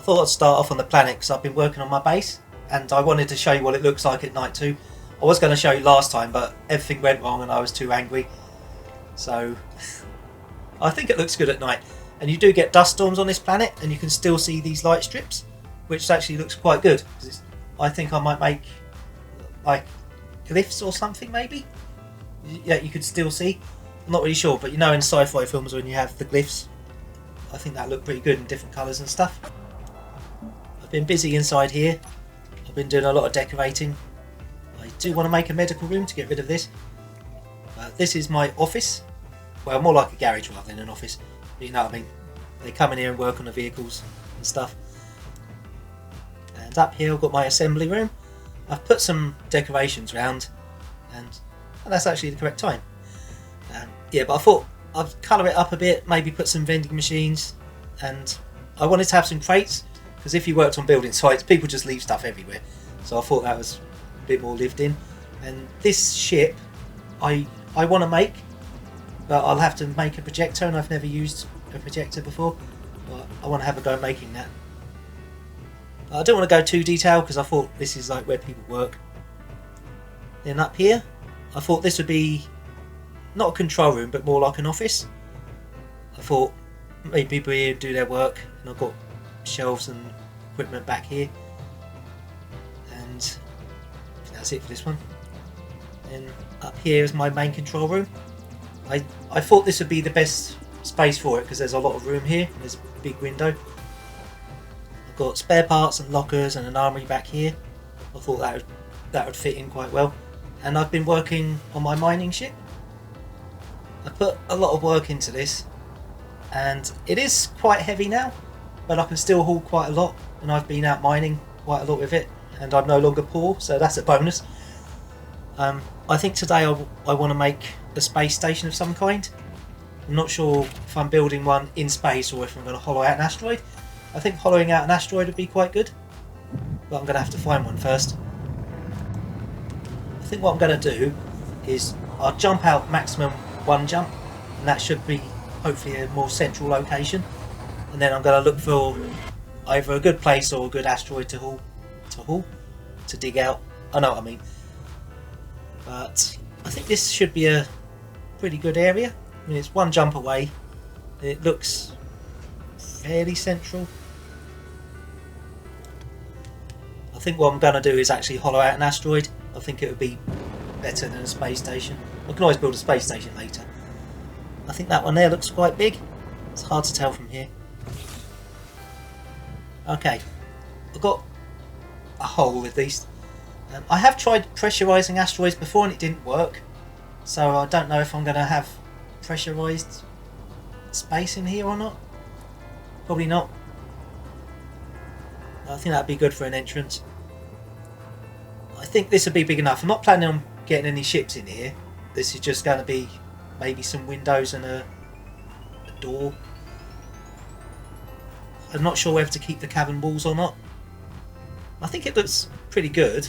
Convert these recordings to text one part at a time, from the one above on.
I thought I'd start off on the planet because I've been working on my base and I wanted to show you what it looks like at night too. I was going to show you last time, but everything went wrong and I was too angry. So I think it looks good at night. And you do get dust storms on this planet and you can still see these light strips, which actually looks quite good. I think I might make like glyphs or something maybe. Yeah, you could still see. I'm not really sure, but you know in sci-fi films when you have the glyphs, I think that looked pretty good in different colours and stuff. I've been busy inside here. I've been doing a lot of decorating. I do want to make a medical room to get rid of this. This is my office. Well, more like a garage rather than an office. But you know what I mean. They come in here and work on the vehicles and stuff. And up here I've got my assembly room. I've put some decorations around and that's actually the correct time. Yeah, but I thought I'd colour it up a bit, maybe put some vending machines, and I wanted to have some crates because if you worked on building sites, people just leave stuff everywhere. So I thought that was a bit more lived in. And this ship, I want to make, but I'll have to make a projector, and I've never used a projector before. But I want to have a go at making that. I don't want to go too detailed because I thought this is like where people work. Then up here, I thought this would be not a control room, but more like an office. I thought maybe people here do their work, and I've got shelves and equipment back here. And that's it for this one. Then up here is my main control room. I thought this would be the best space for it because there's a lot of room here. And there's a big window. I've got spare parts and lockers and an armory back here. I thought that would fit in quite well. And I've been working on my mining ship. I put a lot of work into this, and it is quite heavy now, but I can still haul quite a lot, and I've been out mining quite a lot with it, and I'm no longer poor, so that's a bonus. I think today I want to make a space station of some kind. I'm not sure if I'm building one in space or if I'm going to hollow out an asteroid. I think hollowing out an asteroid would be quite good, but I'm going to have to find one first. I think what I'm going to do is I'll jump out maximum one jump, and that should be hopefully a more central location, and then I'm going to look for either a good place or a good asteroid to dig out. I know what I mean, but I think this should be a pretty good area. I mean, it's one jump away. It looks fairly central. I think what I'm going to do is actually hollow out an asteroid. I think it would be better than a space station. I can always build a space station later. I think that one there looks quite big. It's hard to tell from here. Okay, I've got a hole with these. I have tried pressurising asteroids before and it didn't work. So I don't know if I'm going to have pressurised space in here or not. Probably not. I think that'd be good for an entrance. I think this would be big enough. I'm not planning on getting any ships in here. This is just going to be maybe some windows and a door. I'm not sure whether to keep the cavern walls or not. I think it looks pretty good,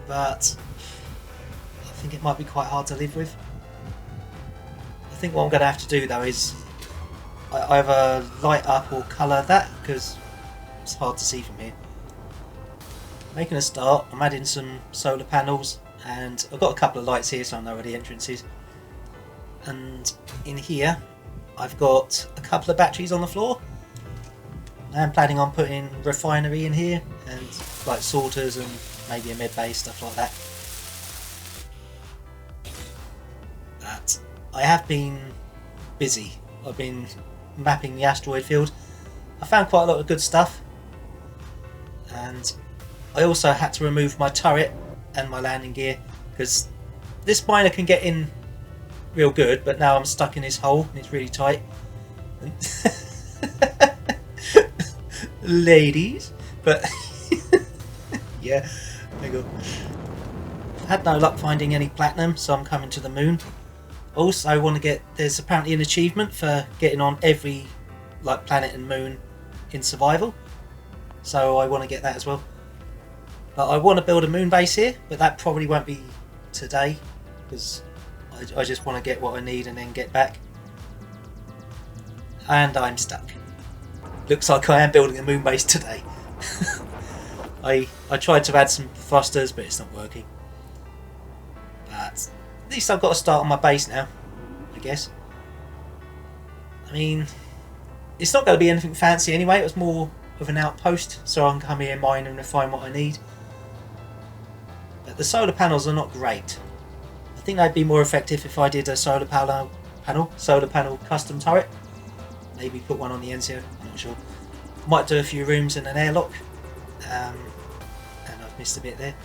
but I think it might be quite hard to live with. I think what I'm going to have to do though is either light up or colour that because it's hard to see from here. Making a start, I'm adding some solar panels and I've got a couple of lights here so I know where the entrance is. And in here I've got a couple of batteries on the floor. I'm planning on putting refinery in here and like sorters and maybe a med bay, stuff like that. But I have been busy. I've been mapping the asteroid field. I found quite a lot of good stuff, and I also had to remove my turret and my landing gear because this miner can get in real good, but now I'm stuck in this hole and it's really tight. Ladies, but yeah, there you go. I had no luck finding any platinum, so I'm coming to the moon. Also, I want to get, there's apparently an achievement for getting on every like planet and moon in survival, so I want to get that as well. But I want to build a moon base here, but that probably won't be today because I just want to get what I need and then get back. And I'm stuck. looks like I am building a moon base today. I tried to add some thrusters, but it's not working. But at least I've got to start on my base now, I guess. I mean, it's not going to be anything fancy anyway. It was more of an outpost, so I can come here, mine and refine what I need. But the solar panels are not great. I think they'd be more effective if I did a solar panel custom turret. Maybe put one on the ends here, I'm not sure. Might do a few rooms and an airlock. And I've missed a bit there.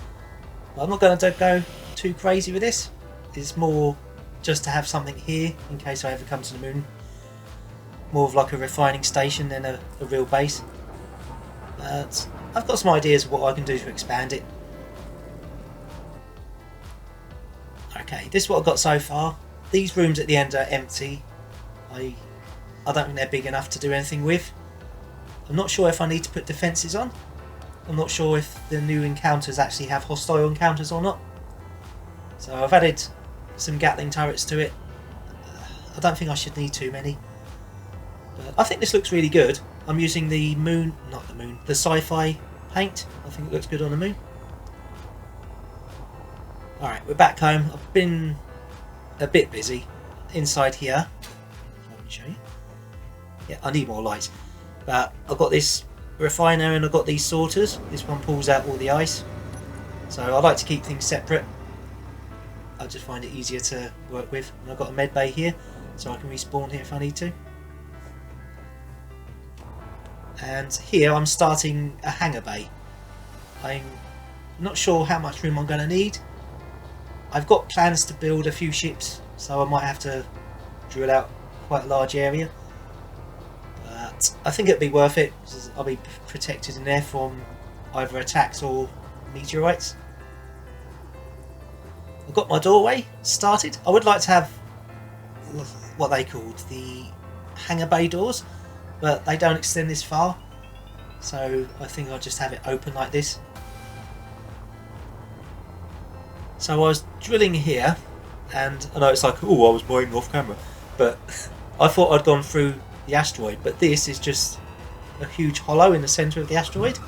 But I'm not going to go too crazy with this. It's more just to have something here in case I ever come to the moon. More of like a refining station than a real base. But I've got some ideas of what I can do to expand it. Okay, this is what I've got so far. These rooms at the end are empty. I don't think they're big enough to do anything with. I'm not sure if I need to put defences on. I'm not sure if the new encounters actually have hostile encounters or not. So I've added some Gatling turrets to it. I don't think I should need too many. But I think this looks really good. I'm using the the sci-fi paint. I think it looks good on the moon. Alright, we're back home. I've been a bit busy inside here. I can show you. Yeah, I need more lights. But I've got this refiner and I've got these sorters. This one pulls out all the ice. So I like to keep things separate. I just find it easier to work with. And I've got a med bay here, so I can respawn here if I need to. And here I'm starting a hangar bay. I'm not sure how much room I'm going to need. I've got plans to build a few ships, so I might have to drill out quite a large area. But I think it'll be worth it, because I'll be protected in there from either attacks or meteorites. I've got my doorway started. I would like to have what they called the hangar bay doors, but they don't extend this far, so I think I'll just have it open like this. So I was drilling here, and I know it's like, oh, I was boring off camera, but I thought I'd gone through the asteroid, but this is just a huge hollow in the centre of the asteroid,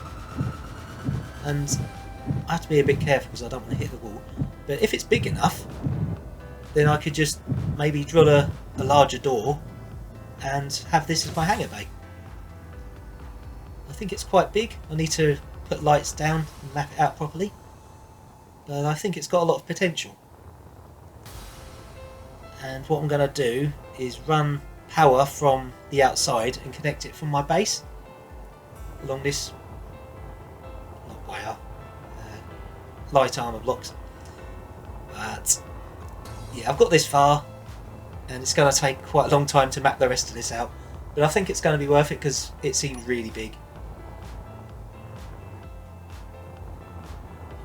and I have to be a bit careful because I don't want to hit the wall. But if it's big enough, then I could just maybe drill a larger door and have this as my hangar bay. I think it's quite big. I need to put lights down and map it out properly, but I think it's got a lot of potential. And what I'm going to do is run power from the outside and connect it from my base along this, not wire, light armour blocks. But yeah, I've got this far, and it's going to take quite a long time to map the rest of this out, but I think it's going to be worth it because it seems really big.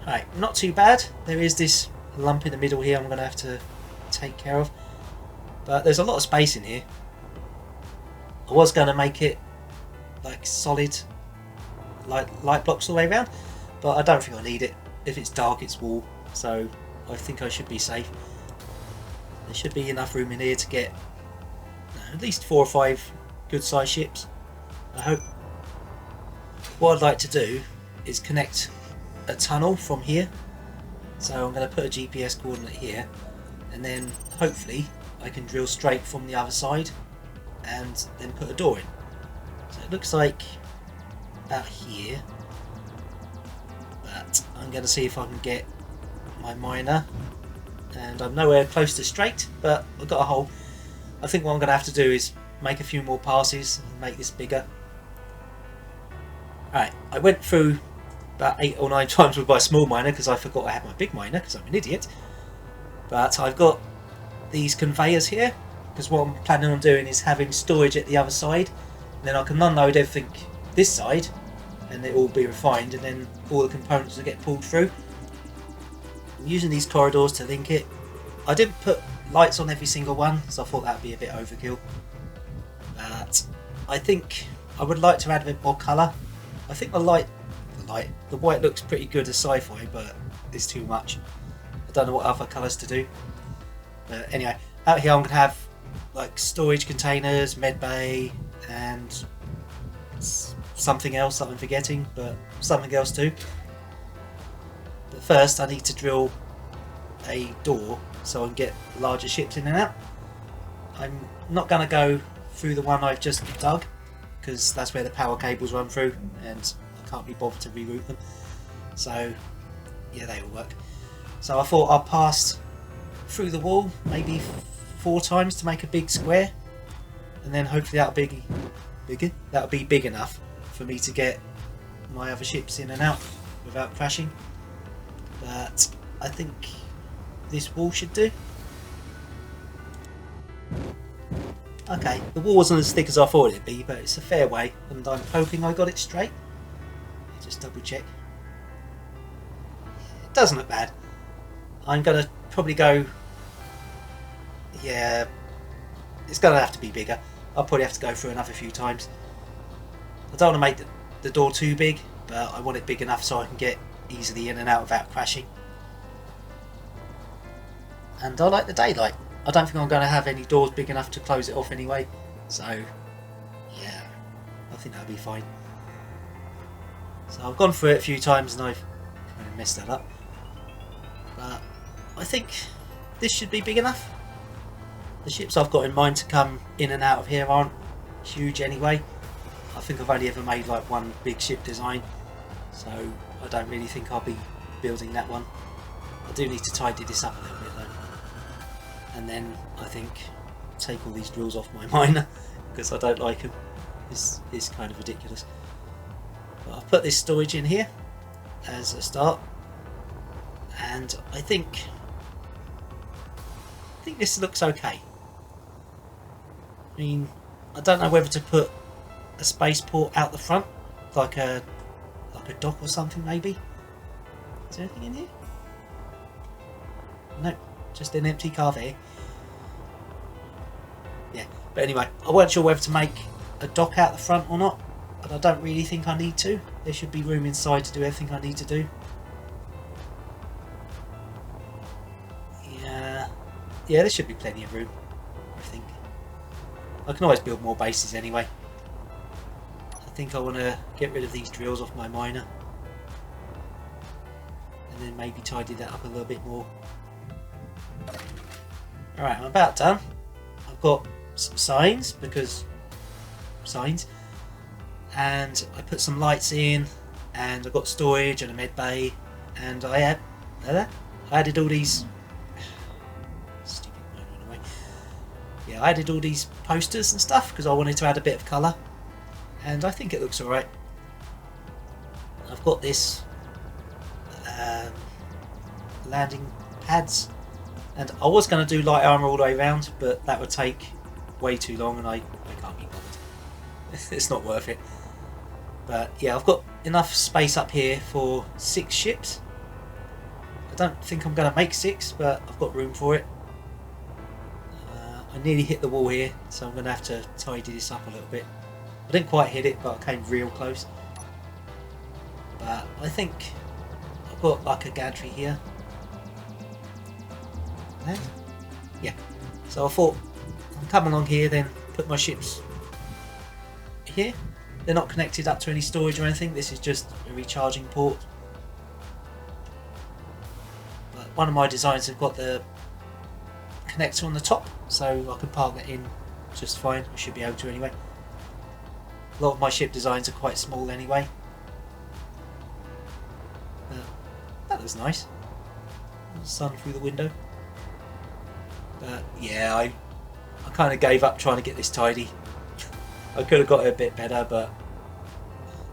Right, not too bad. There is this lump in the middle here I'm going to have to take care of, but there's a lot of space in here. I was going to make it like solid light blocks all the way around, but I don't think I need it. If it's dark, it's wall, so I think I should be safe. There should be enough room in here to get at least 4 or 5 good sized ships, I hope. What I'd like to do is connect a tunnel from here, so I'm going to put a GPS coordinate here, and then hopefully I can drill straight from the other side and then put a door in. So it looks like about here, but I'm going to see if I can get my miner, and I'm nowhere close to straight, but I've got a hole. I think what I'm going to have to do is make a few more passes and make this bigger. Alright, I went through about 8 or 9 times with my small miner because I forgot I had my big miner because I'm an idiot. But I've got these conveyors here because what I'm planning on doing is having storage at the other side, and then I can unload everything this side and it will be refined, and then all the components will get pulled through. I'm using these corridors to link it. I didn't put lights on every single one, so I thought that would be a bit overkill. But I think I would like to add a bit more colour. I think the white looks pretty good as sci-fi, but it's too much. I don't know what other colours to do. But anyway, out here I'm going to have like storage containers, med bay, and something else that I'm forgetting, but something else too. But first I need to drill a door so I can get larger ships in and out. I'm not going to go through the one I've just dug, because that's where the power cables run through and I can't be bothered to reroute them. So yeah, they all work. So I thought I'll pass through the wall maybe 4 times to make a big square, and then hopefully that'll be big enough for me to get my other ships in and out without crashing. But I think this wall should do. Okay, the wall wasn't as thick as I thought it'd be, but it's a fair way, and I'm hoping I got it straight. Just double check. It doesn't look bad. I'm gonna probably go. Yeah, it's gonna have to be bigger. I'll probably have to go through another few times. I don't want to make the door too big, but I want it big enough so I can get easily in and out without crashing. And I like the daylight. I don't think I'm going to have any doors big enough to close it off anyway, so yeah, I think that'll be fine. So I've gone through it a few times and I've kind of messed that up, but I think this should be big enough. The ships I've got in mind to come in and out of here aren't huge anyway. I think I've only ever made like one big ship design, so I don't really think I'll be building that one. I do need to tidy this up a little bit though. And then I think take all these drills off my miner because I don't like them. It's kind of ridiculous. But I've put this storage in here as a start, and I think this looks okay. I mean, I don't know whether to put a spaceport out the front, like a dock or something maybe. Is there anything in here? No. Just an empty car there. Yeah, but anyway, I weren't sure whether to make a dock out the front or not, but I don't really think I need to. There should be room inside to do everything I need to do. Yeah, there should be plenty of room, I think. I can always build more bases anyway. I think I want to get rid of these drills off my miner, and then maybe tidy that up a little bit more. Alright, I'm about done. I've got some signs, and I put some lights in, and I've got storage and a med bay, and I added all these stupid miner in a way. Yeah, I added all these posters and stuff because I wanted to add a bit of colour, and I think it looks alright. I've got this landing pads. And I was going to do light armour all the way around, but that would take way too long and I can't be bothered. It's not worth it. But yeah, I've got enough space up here for 6 ships. I don't think I'm going to make 6, but I've got room for it. I nearly hit the wall here, so I'm going to have to tidy this up a little bit. I didn't quite hit it, but I came real close. But I think I've got like a gantry here. Yeah, so I thought I'll come along here, then put my ships here. They're not connected up to any storage or anything, this is just a recharging port. But one of my designs have got the connector on the top, so I can park that in just fine. I should be able to anyway. A lot of my ship designs are quite small anyway. That looks nice. Sun through the window. But yeah, I kind of gave up trying to get this tidy. I could have got it a bit better, but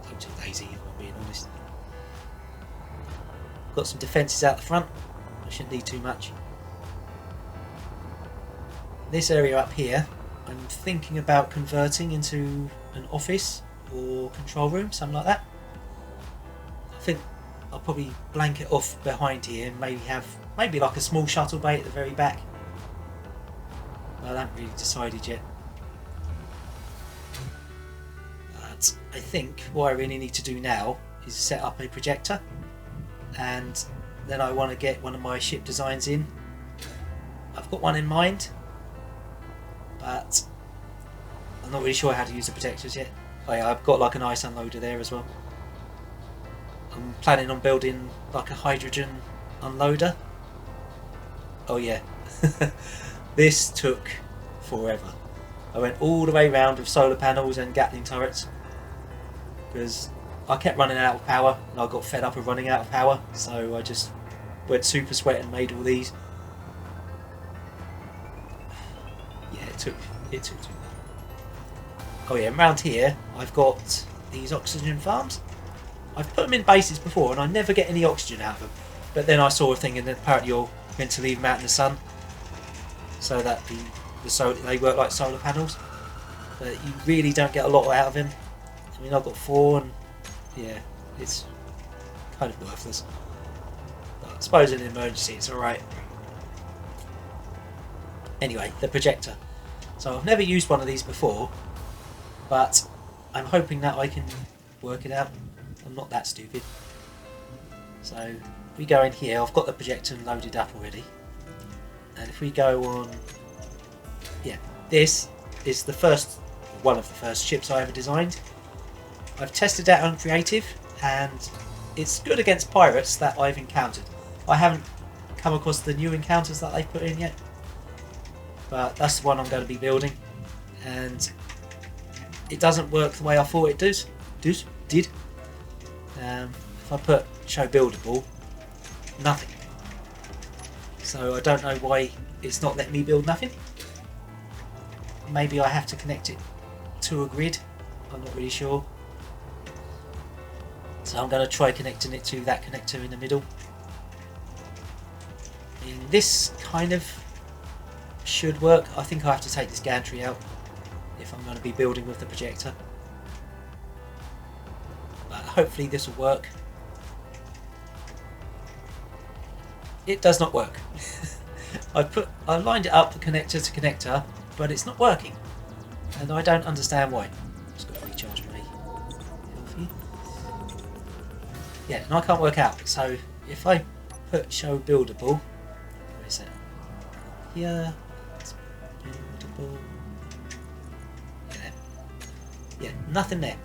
I'm too lazy if I'm being honest. Got some defences out the front. I shouldn't need too much. This area up here, I'm thinking about converting into an office or control room, something like that. I think I'll probably blanket off behind here and maybe have like a small shuttle bay at the very back. I haven't really decided yet. But I think what I really need to do now is set up a projector, and then I want to get one of my ship designs in. I've got one in mind, but I'm not really sure how to use the projectors yet. Oh yeah, I've got like an ice unloader there as well. I'm planning on building like a hydrogen unloader. Oh yeah, this took forever. I went all the way around with solar panels and Gatling turrets because I kept running out of power and I got fed up of running out of power, so I just went super sweat and made all these. Yeah, it took too long. Oh yeah, and around here I've got these oxygen farms. I've put them in bases before and I never get any oxygen out of them. But then I saw a thing, and then apparently you're meant to leave them out in the sun so that they work like solar panels. But you really don't get a lot out of them. I mean, I've got 4, and yeah, it's kind of worthless. But I suppose in an emergency it's alright. Anyway, the projector. So I've never used one of these before, but I'm hoping that I can work it out. I'm not that stupid. So if we go in here, I've got the projector loaded up already. And if we go on, yeah, this is one of the first ships I ever designed. I've tested out on creative, and it's good against pirates that I've encountered. I haven't come across the new encounters that they've put in yet, but that's the one I'm going to be building, and it doesn't work the way I thought it did. If I put show buildable, nothing. So I don't know why it's not letting me build nothing. Maybe I have to connect it to a grid. I'm not really sure. So I'm going to try connecting it to that connector in the middle. And this kind of should work. I think I have to take this gantry out if I'm going to be building with the projector. But hopefully this will work. It does not work. I lined it up connector to connector, but it's not working, and I don't understand why. Just got to recharge my health here. Yeah, and I can't work out. So if I put show buildable, where is it? Here, it's buildable. Yeah, nothing there.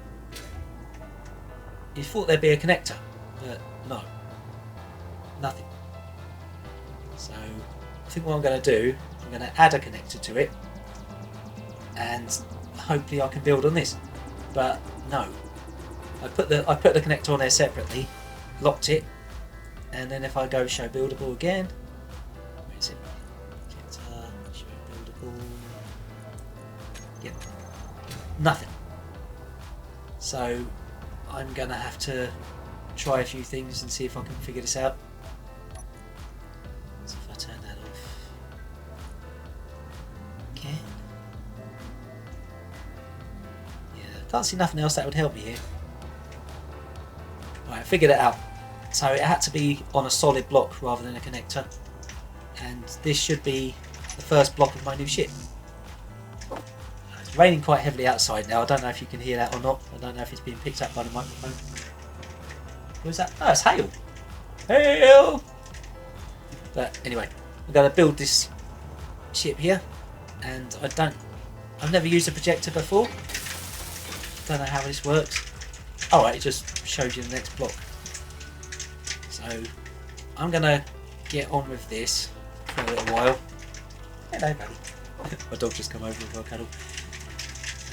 You thought there'd be a connector, but no, nothing. So I think what I'm going to do, I'm going to add a connector to it, and hopefully I can build on this. But no, I put the connector on there separately, locked it, and then if I go show buildable again, where is it? Show buildable. Yep, nothing. So I'm going to have to try a few things and see if I can figure this out. So if I turn that off. Okay. Yeah, can't see nothing else that would help me here. Right, I figured it out. So it had to be on a solid block rather than a connector. And this should be the first block of my new ship. It's raining quite heavily outside now. I don't know if you can hear that or not. I don't know if it's being picked up by the microphone. What is that? Oh, it's hail! Hail! But anyway, I'm going to build this ship here, and I've never used a projector before. Don't know how this works. Oh, right, it just shows you the next block. So I'm going to get on with this for a little while. Hello, buddy. My dog just come over for a cuddle.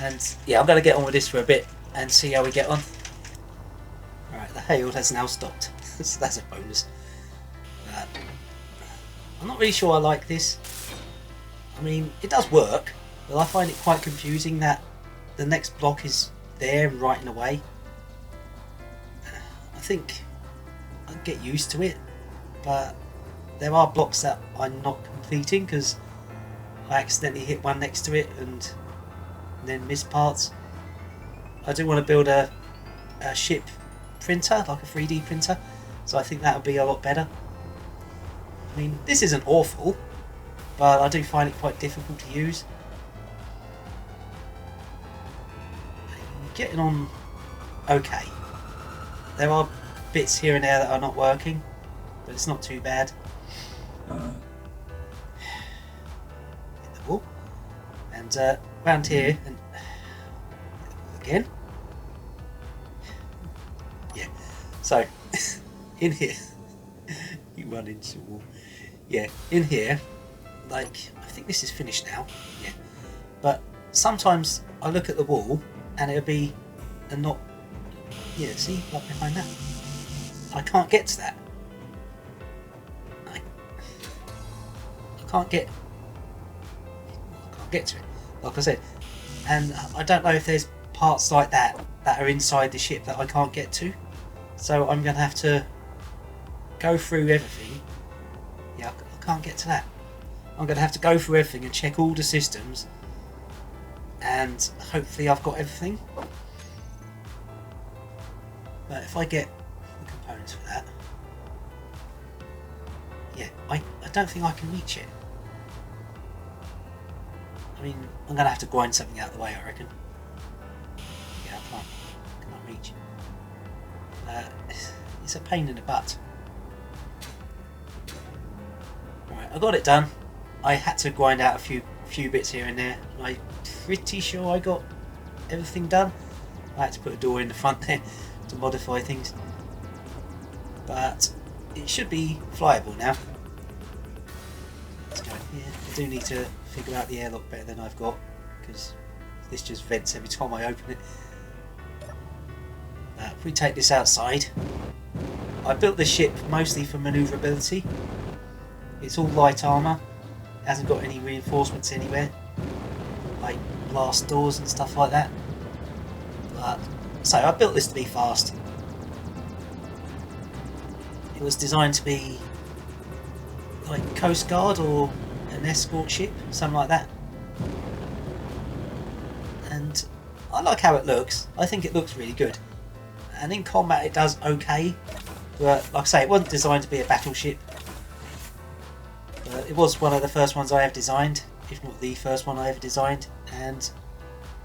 And yeah, I'm going to get on with this for a bit and see how we get on. Alright, the hail has now stopped. So that's a bonus. I'm not really sure I like this. I mean, it does work, but I find it quite confusing that the next block is there and right in the way. I think I'd get used to it, but there are blocks that I'm not completing because I accidentally hit one next to it and then miss parts. I do want to build a ship printer, like a 3D printer, so I think that would be a lot better. I mean, this isn't awful, but I do find it quite difficult to use. I'm getting on okay. There are bits here and there that are not working, but it's not too bad. And around here, and again, Yeah. So in here, you run into the wall. Yeah, in here, like I think this is finished now. Yeah, but sometimes I look at the wall and it'll be a not. Yeah, see, right behind that. I can't get to that. I can't get. I can't get to it. Like I said, and I don't know if there's parts like that that are inside the ship that I can't get to. So I'm going to have to go through everything. Yeah, I can't get to that. I'm going to have to go through everything and check all the systems, and hopefully I've got everything. But if I get the components for that, yeah, I don't think I can reach it. I mean, I'm going to have to grind something out of the way, I reckon. Yeah, I can't reach. It's a pain in the butt. Right, I got it done. I had to grind out a few bits here and there. I'm pretty sure I got everything done. I had to put a door in the front there to modify things. But it should be flyable now. Let's go here. I do need to figure out the airlock better than I've got, because this just vents every time I open it. If we take this outside, I built this ship mostly for manoeuvrability. It's all light armour, hasn't got any reinforcements anywhere, like blast doors and stuff like that. But so I built this to be fast. It was designed to be like Coast Guard or an escort ship, something like that. And I like how it looks. I think it looks really good. And in combat it does okay. But like I say, it wasn't designed to be a battleship. But it was one of the first ones I ever designed, if not the first one I ever designed. And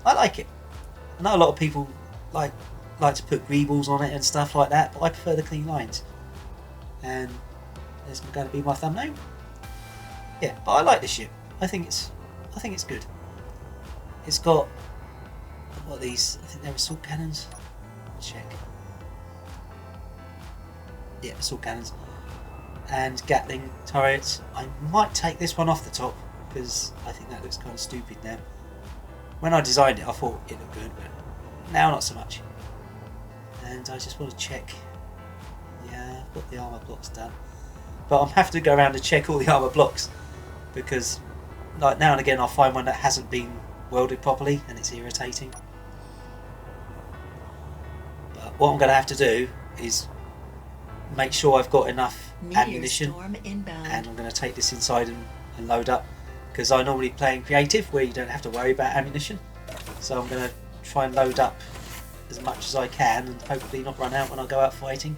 I like it. I know a lot of people like to put greebles on it and stuff like that, but I prefer the clean lines. And there's going to be my thumbnail. Yeah, but I like this ship. I think it's good. It's got what are these? I think they're assault cannons. Let's check. Yeah, assault cannons and Gatling turrets. I might take this one off the top because I think that looks kind of stupid now. When I designed it, I thought it looked good, but now not so much. And I just want to check. Yeah, I've got the armour blocks done, but I'll have to go around and check all the armour blocks, because like now and again I'll find one that hasn't been welded properly and it's irritating. But what I'm going to have to do is make sure I've got enough ammunition, and I'm going to take this inside and load up, because I normally play in creative where you don't have to worry about ammunition. So I'm going to try and load up as much as I can and hopefully not run out when I go out fighting.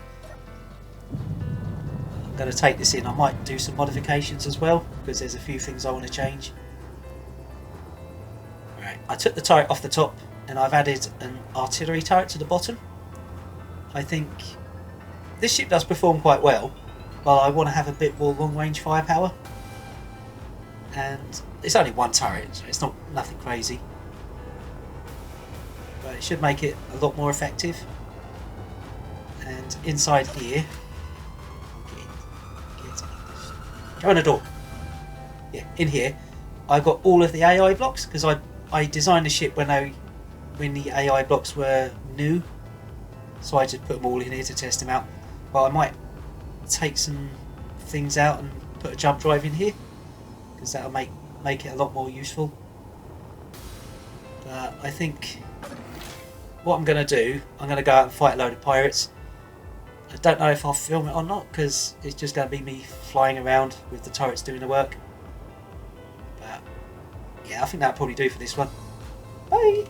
I'm going to take this in. I might do some modifications as well, because there's a few things I want to change. Right, I took the turret off the top and I've added an artillery turret to the bottom. I think this ship does perform quite well, but I want to have a bit more long range firepower. And it's only one turret, so it's nothing crazy. But it should make it a lot more effective. And inside here, go in the door. Yeah, in here, I've got all of the AI blocks, because I designed the ship when the AI blocks were new, so I just put them all in here to test them out. But I might take some things out and put a jump drive in here, because that'll make it a lot more useful. But I think what I'm going to do, I'm going to go out and fight a load of pirates. I don't know if I'll film it or not, because it's just going to be me flying around with the turrets doing the work. But yeah, I think that'll probably do for this one. Bye!